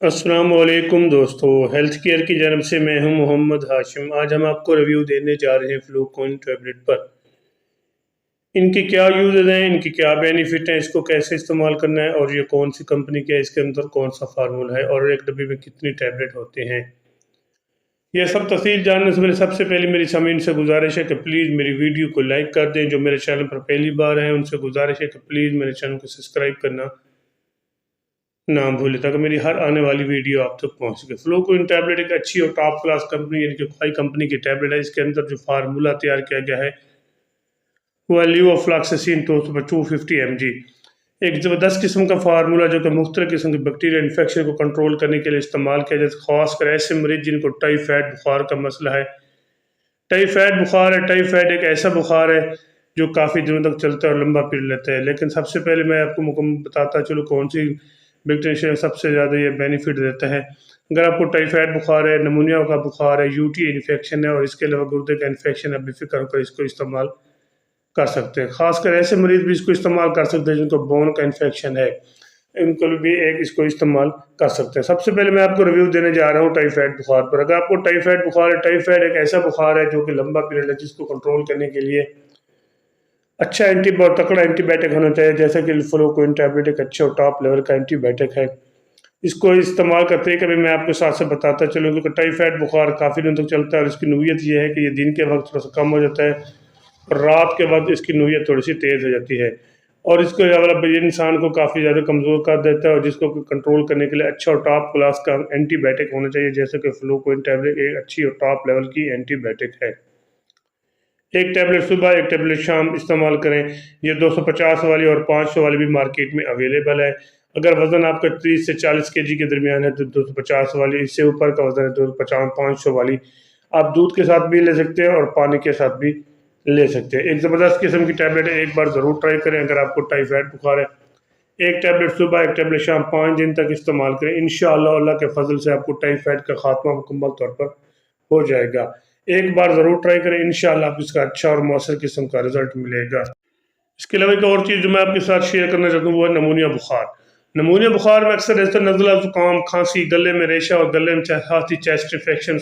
السلام علیکم دوستو، ہیلتھ کیئر کی جانب سے میں ہوں محمد ہاشم۔ آج ہم آپ کو ریویو دینے جا رہے ہیں فلوکوئن ٹیبلٹ پر۔ ان کی کیا یوزز ہیں، ان کی کیا بینیفٹ ہیں، اس کو کیسے استعمال کرنا ہے اور یہ کون سی کمپنی کا ہے، اس کے اندر کون سا فارمولہ ہے اور ایک ڈبے میں کتنی ٹیبلٹ ہوتے ہیں۔ یہ سب تفصیل جاننے سے سب سے پہلے میری سامعین سے گزارش ہے کہ پلیز میری ویڈیو کو لائک کر دیں۔ جو میرے چینل پر پہلی بار ہیں ان سے گزارش ہے کہ پلیز میرے چینل کو سبسکرائب کرنا نہ بھولے تاکہ میری ہر آنے والی ویڈیو آپ تک پہنچ سکے۔ فلوکوئن ٹیبلٹ ایک اچھی اور ٹاپ کلاس کمپنی یعنی کہ ہائی کمپنی کی ٹیبلٹ ہے۔ اس کے اندر جو فارمولہ تیار کیا گیا ہے وہ لیوافلاکسسین 250 mg، ایک زبردست قسم کا فارمولہ جو کہ مختلف قسم کے بیکٹیریا انفیکشن کو کنٹرول کرنے کے لیے استعمال کیا جاتا ہے، خاص کر ایسے مریض جن کو ٹائیفائڈ بخار کا مسئلہ ہے۔ ٹائیفائڈ ایک ایسا بخار ہے جو کافی دنوں تک چلتا ہے اور لمبا پیریڈ لیتا ہے۔ لیکن سب سے پہلے میں آپ کو بتاتا چلوں کون سی بیکٹیریا سب سے زیادہ یہ بینیفٹ دیتا ہے۔ اگر آپ کو ٹائیفائڈ بخار ہے، نمونیا کا بخار ہے، UTI انفیکشن ہے اور اس کے علاوہ گردے کا انفیکشن ہے، بے فکر ہو کر اس کو استعمال کر سکتے ہیں۔ خاص کر ایسے مریض بھی اس کو استعمال کر سکتے ہیں جن کو بون کا انفیکشن ہے، ان کو بھی اس کو استعمال کر سکتے ہیں۔ سب سے پہلے میں آپ کو ریویو دینے جا رہا ہوں ٹائیفائڈ بخار پر۔ اگر آپ کو ٹائیفائڈ بخار ہے، ٹائیفائڈ ایک ایسا بخار ہے جو کہ لمبا پیریڈ ہے، جس کو کنٹرول کرنے کے لیے اچھا تکڑا اینٹی بائیوٹک ہونا چاہیے، جیسا کہ فلوکوئن ٹیبلٹ ایک اچھا اور ٹاپ لیول کا اینٹی بائیوٹک ہے۔ اس کو استعمال کرتے ہیں میں آپ کو ساتھ سے بتاتا چلوں کیونکہ ٹائیفائڈ بخار کافی دن تک چلتا ہے اور اس کی نوعیت یہ ہے کہ یہ دن کے وقت تھوڑا سا کم ہو جاتا ہے اور رات کے وقت اس کی نوعیت تھوڑی سی تیز ہو جاتی ہے، اور اس کو انسان کو کافی زیادہ کمزور کر دیتا ہے، اور جس کو کنٹرول کرنے کے لیے اچھا اور ٹاپ کلاس کا اینٹی بائیوٹک ہونا چاہیے، جیسے کہ فلوکوئن ٹیبلٹ ایک اچھی اور ٹاپ لیول کی اینٹی بائیوٹک ہے۔ ایک ٹیبلٹ صبح ایک ٹیبلٹ شام استعمال کریں۔ یہ 250 والی اور 500 والی بھی مارکیٹ میں اویلیبل ہے۔ اگر وزن آپ کا 30 سے 40 kg کے درمیان ہے تو 250 والی، اس سے اوپر کا وزن ہے 500 والی آپ دودھ کے ساتھ بھی لے سکتے ہیں اور پانی کے ساتھ بھی لے سکتے ہیں۔ ایک زبردست قسم کی ٹیبلٹ ہے، ایک بار ضرور ٹرائی کریں۔ اگر آپ کو ٹائیفائڈ بخار ہے، ایک ٹیبلٹ صبح ایک ٹیبلٹ شام 5 دن تک استعمال کریں۔ انشاءاللہ اللہ کے فضل سے آپ کو ٹائیفائڈ کا خاتمہ مکمل طور پر ہو جائے گا۔ ایک بار ضرور ٹرائی کریں، انشاءاللہ آپ اس کا اچھا اور مؤثر قسم کا رزلٹ ملے گا۔ اس کے علاوہ ایک اور چیز جو میں آپ کے ساتھ شیئر کرنا چاہتا ہوں وہ ہے نمونیا بخار۔ نمونیا بخار میں اکثر ایسا نزلہ، زکام، کھانسی، گلے میں ریشہ اور گلے میں ہاتھی چیسٹ انفیکشن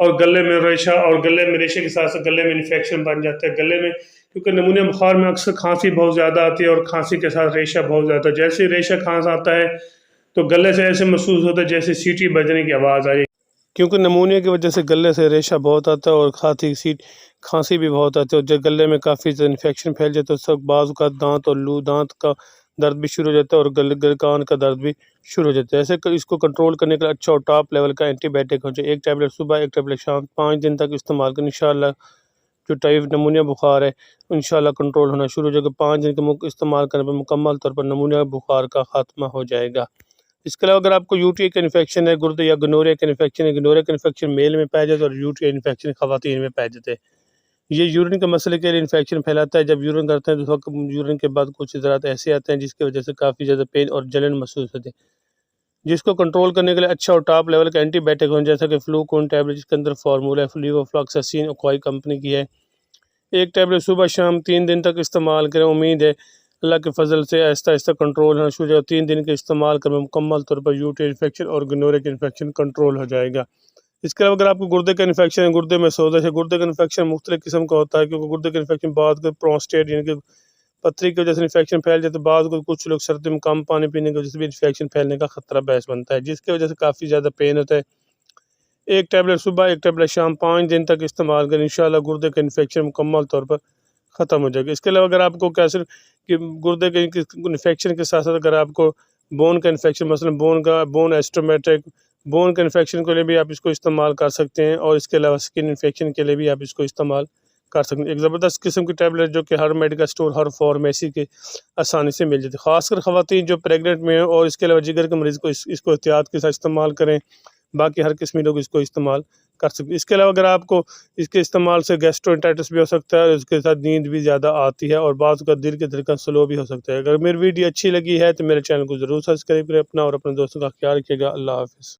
اور گلے میں ریشہ اور گلے میں ریشے کے ساتھ ساتھ گلے میں انفیکشن بن جاتا ہے گلے میں، کیونکہ نمونیا بخار میں اکثر کھانسی بہت زیادہ آتی ہے اور کھانسی کے ساتھ ریشہ بہت زیادہ ہے۔ جیسے ریشہ کھانس آتا ہے تو گلے سے ایسے محسوس ہوتا ہے جیسے سیٹی بجنے کی آواز آئی، کیونکہ نمونیا کی وجہ سے گلے سے ریشہ بہت آتا ہے اور کھانسی بھی بہت آتی ہے، اور جب گلے میں کافی انفیکشن پھیل جاتا ہے تو بعض اوقات دانت اور دانت کا درد بھی شروع ہو جاتا ہے اور کان کا درد بھی شروع ہو جاتا ہے۔ ایسے اس کو کنٹرول کرنے کے لیے اچھا اور ٹاپ لیول کا اینٹی بائیوٹک ہونا چاہیے۔ ایک ٹیبلٹ صبح ایک ٹیبلٹ شام 5 دن تک استعمال کریں، انشاءاللہ جو نمونیا بخار ہے انشاءاللہ کنٹرول ہونا شروع ہو جائے گا۔ 5 دن کے استعمال کرنے پر مکمل طور پر نمونیا بخار کا خاتمہ ہو جائے گا۔ اس کے علاوہ اگر آپ کو UTI کا انفیکشن ہے، گردے یا گنوریا کا انفیکشن ہے، گنوریا کا انفیکشن میل میں پایا جاتا ہے اور UTI انفیکشن خواتین میں پایا جاتا ہے۔ یہ یورین کے مسئلے کے لیے انفیکشن پھیلاتا ہے۔ جب یورین کرتے ہیں تو اس وقت یورین کے بعد کچھ اضرات ایسے آتے ہیں جس کی وجہ سے کافی زیادہ پین اور جلن محسوس ہوتے ہیں، جس کو کنٹرول کرنے کے لیے اچھا اور ٹاپ لیول کا اینٹی بائیوٹک ہونا، جیسا کہ فلوکوئن ٹیبلٹ جس کے اندر فارمولہ ہے لیوافلاکسسین اکوائی کمپنی کی ہے۔ ایک ٹیبلٹ صبح شام 3 دن تک استعمال کریں۔ امید ہے اللہ کے فضل سے آہستہ آہستہ کنٹرول ہونا شروع ہو جائے گا۔ 3 دن کے استعمال کرنے میں مکمل طور پر UTI انفیکشن اور گنوریا کا انفیکشن کنٹرول ہو جائے گا۔ اس کے علاوہ اگر آپ کو گردے کا انفیکشن ہے، گردے میں سوزش ہے، گردے کا انفیکشن مختلف قسم کا ہوتا ہے، کیونکہ گردے کا انفیکشن بعض کو پروسٹیٹ یعنی کہ پتھری کی وجہ سے انفیکشن پھیل جاتا ہے، بعض کو کچھ لوگ سردی میں کم پانی پینے کی وجہ سے بھی انفیکشن پھیلنے کا خطرہ باعث بنتا ہے، جس کی وجہ سے کافی زیادہ پین ہوتا ہے۔ ایک ٹیبلٹ صبح ایک ٹیبلٹ شام 5 دن تک استعمال کریں، انشاءاللہ گردے کا انفیکشن مکمل طور پر ختم ہو جائے گا۔ اس کے علاوہ اگر آپ کو کیسر کہ گردے کے انفیکشن کے ساتھ ساتھ اگر آپ کو بون کا انفیکشن، مثلا بون ایسٹومیٹک بون کے انفیکشن کے لیے بھی آپ اس کو استعمال کر سکتے ہیں، اور اس کے علاوہ سکن انفیکشن کے لیے بھی آپ اس کو استعمال کر سکتے ہیں۔ ایک زبردست قسم کی ٹیبلٹ جو کہ ہر میڈیکل سٹور، ہر فارمیسی کے آسانی سے مل جاتی ہے، خاص کر خواتین جو پریگننٹ میں ہیں، اور اس کے علاوہ جگر کے مریض کو اس کو احتیاط کے ساتھ استعمال کریں۔ باقی ہر قسمی لوگ اس کو استعمال کر سکتے ہیں۔ اس کے علاوہ اگر آپ کو اس کے استعمال سے گیسٹرونٹائٹس بھی ہو سکتا ہے، اور اس کے ساتھ نیند بھی زیادہ آتی ہے، اور بعض کا دل کے دھڑکن سلو بھی ہو سکتا ہے۔ اگر میری ویڈیو اچھی لگی ہے تو میرے چینل کو ضرور سبسکرائب کریں، اپنا اور اپنے دوستوں کا خیال رکھیے گا۔ اللہ حافظ۔